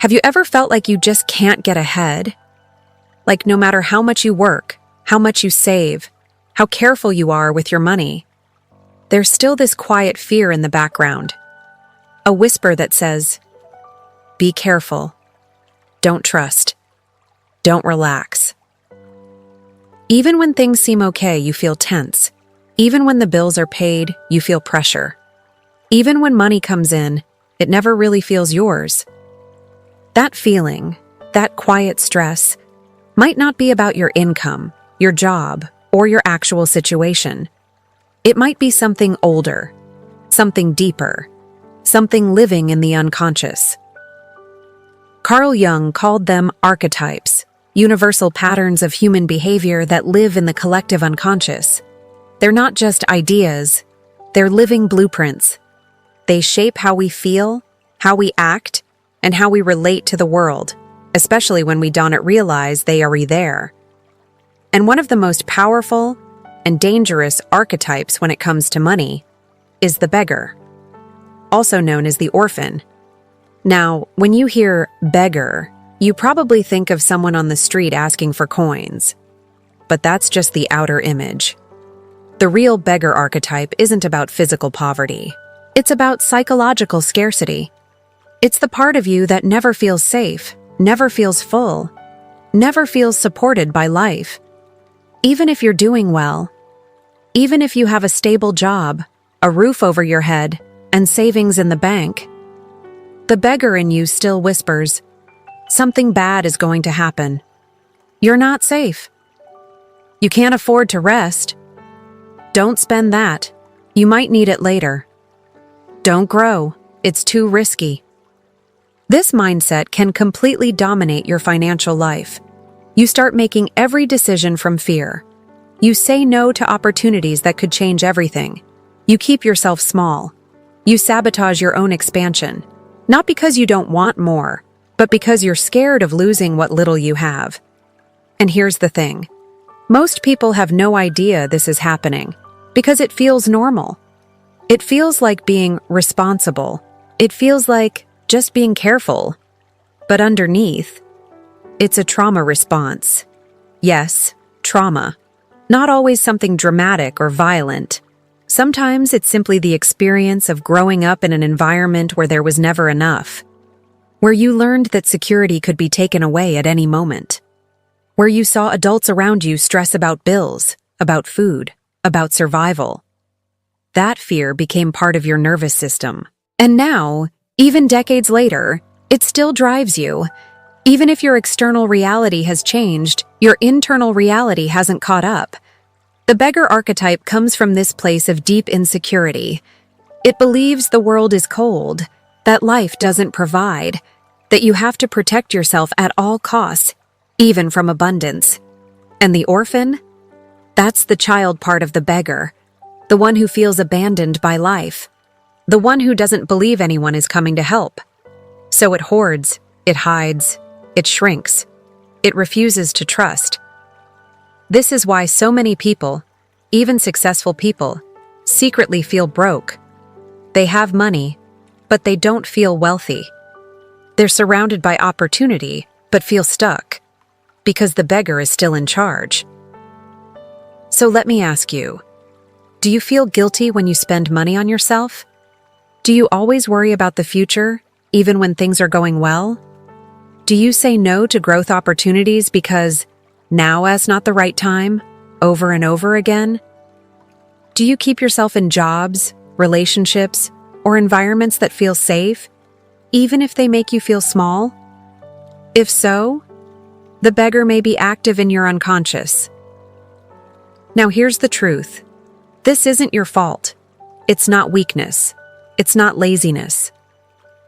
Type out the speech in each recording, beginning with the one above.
Have you ever felt like you just can't get ahead? Like no matter how much you work, how much you save, how careful you are with your money, there's still this quiet fear in the background. A whisper that says, be careful. Don't trust. Don't relax. Even when things seem okay, you feel tense. Even when the bills are paid, you feel pressure. Even when money comes in, it never really feels yours. That feeling, that quiet stress, might not be about your income, your job, or your actual situation. It might be something older, something deeper, something living in the unconscious. Carl Jung called them archetypes, universal patterns of human behavior that live in the collective unconscious. They're not just ideas, they're living blueprints. They shape how we feel, how we act, and how we relate to the world, especially when we don't realize they are there. And one of the most powerful and dangerous archetypes when it comes to money is the beggar, also known as the orphan. Now, when you hear beggar, you probably think of someone on the street asking for coins. But that's just the outer image. The real beggar archetype isn't about physical poverty. It's about psychological scarcity. It's the part of you that never feels safe, never feels full, never feels supported by life. Even if you're doing well, even if you have a stable job, a roof over your head, and savings in the bank, the beggar in you still whispers, something bad is going to happen. You're not safe. You can't afford to rest. Don't spend that. You might need it later. Don't grow. It's too risky. This mindset can completely dominate your financial life. You start making every decision from fear. You say no to opportunities that could change everything. You keep yourself small. You sabotage your own expansion. Not because you don't want more, but because you're scared of losing what little you have. And here's the thing. Most people have no idea this is happening because it feels normal. It feels like being responsible. It feels like just being careful. But underneath, it's a trauma response. Yes, trauma. Not always something dramatic or violent. Sometimes it's simply the experience of growing up in an environment where there was never enough, where you learned that security could be taken away at any moment, where you saw adults around you stress about bills, about food, about survival. That fear became part of your nervous system. And now, even decades later, it still drives you. Even if your external reality has changed, your internal reality hasn't caught up. The beggar archetype comes from this place of deep insecurity. It believes the world is cold, that life doesn't provide, that you have to protect yourself at all costs, even from abundance. And the orphan? That's the child part of the beggar, the one who feels abandoned by life, the one who doesn't believe anyone is coming to help. So it hoards, it hides, it shrinks, it refuses to trust. This is why so many people, even successful people, secretly feel broke. They have money, but they don't feel wealthy. They're surrounded by opportunity, but feel stuck, because the beggar is still in charge. So let me ask you, do you feel guilty when you spend money on yourself? Do you always worry about the future, even when things are going well? Do you say no to growth opportunities because now is not the right time, over and over again? Do you keep yourself in jobs, relationships, or environments that feel safe, even if they make you feel small? If so, the beggar may be active in your unconscious. Now here's the truth. This isn't your fault. It's not weakness. It's not laziness.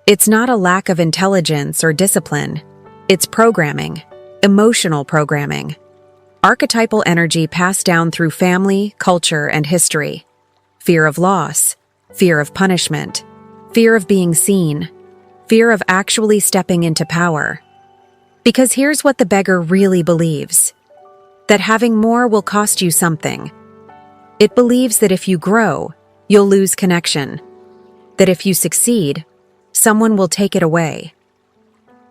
It's not a lack of intelligence or discipline. It's programming, emotional programming. Archetypal energy passed down through family, culture, and history. Fear of loss, fear of punishment, fear of being seen, fear of actually stepping into power. Because here's what the beggar really believes: that having more will cost you something. It believes that if you grow, you'll lose connection. That if you succeed, someone will take it away.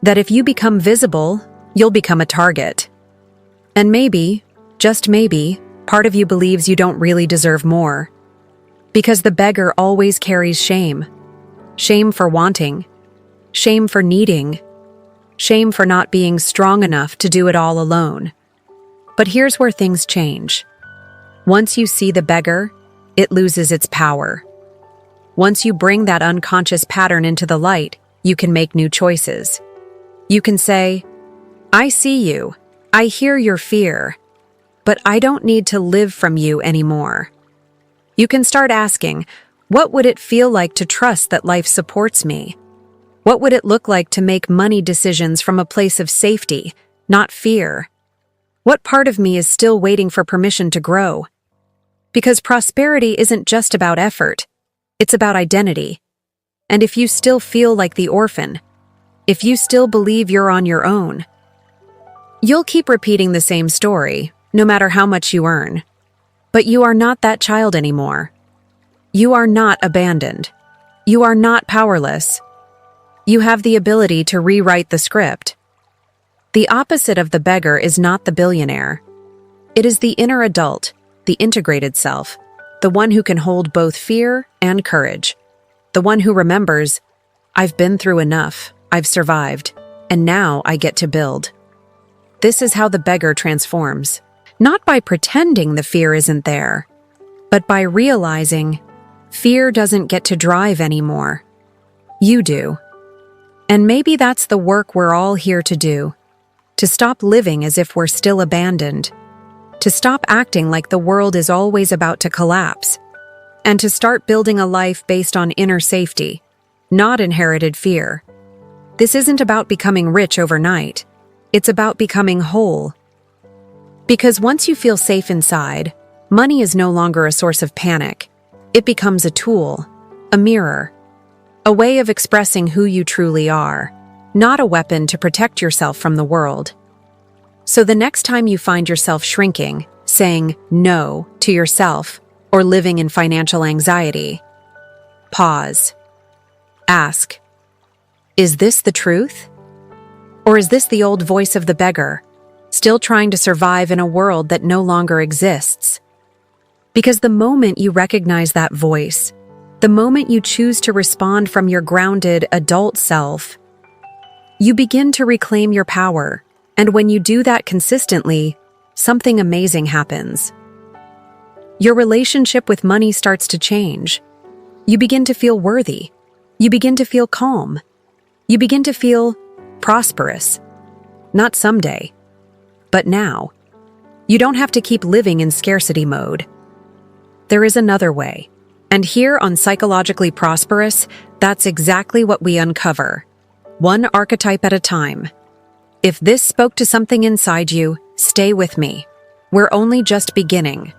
That if you become visible, you'll become a target. And maybe, just maybe, part of you believes you don't really deserve more. Because the beggar always carries shame. Shame for wanting. Shame for needing. Shame for not being strong enough to do it all alone. But here's where things change. Once you see the beggar, it loses its power. Once you bring that unconscious pattern into the light, you can make new choices. You can say, I see you, I hear your fear, but I don't need to live from you anymore. You can start asking, what would it feel like to trust that life supports me? What would it look like to make money decisions from a place of safety, not fear? What part of me is still waiting for permission to grow? Because prosperity isn't just about effort, it's about identity. And if you still feel like the orphan, if you still believe you're on your own, you'll keep repeating the same story, no matter how much you earn. But you are not that child anymore. You are not abandoned. You are not powerless. You have the ability to rewrite the script. The opposite of the beggar is not the billionaire. It is the inner adult, the integrated self, the one who can hold both fear and courage. The one who remembers, I've been through enough, I've survived, and now I get to build. This is how the beggar transforms, not by pretending the fear isn't there, but by realizing fear doesn't get to drive anymore. You do. And maybe that's the work we're all here to do, to stop living as if we're still abandoned, to stop acting like the world is always about to collapse, and to start building a life based on inner safety, not inherited fear. This isn't about becoming rich overnight. It's about becoming whole. Because once you feel safe inside, money is no longer a source of panic. It becomes a tool, a mirror, a way of expressing who you truly are, not a weapon to protect yourself from the world. So the next time you find yourself shrinking, saying no to yourself, or living in financial anxiety, pause. Ask, is this the truth? Or is this the old voice of the beggar, still trying to survive in a world that no longer exists? Because the moment you recognize that voice, the moment you choose to respond from your grounded adult self, you begin to reclaim your power. And when you do that consistently, something amazing happens. Your relationship with money starts to change. You begin to feel worthy. You begin to feel calm. You begin to feel prosperous. Not someday, but now. You don't have to keep living in scarcity mode. There is another way. And here on Psychologically Prosperous, that's exactly what we uncover. One archetype at a time. If this spoke to something inside you, stay with me. We're only just beginning.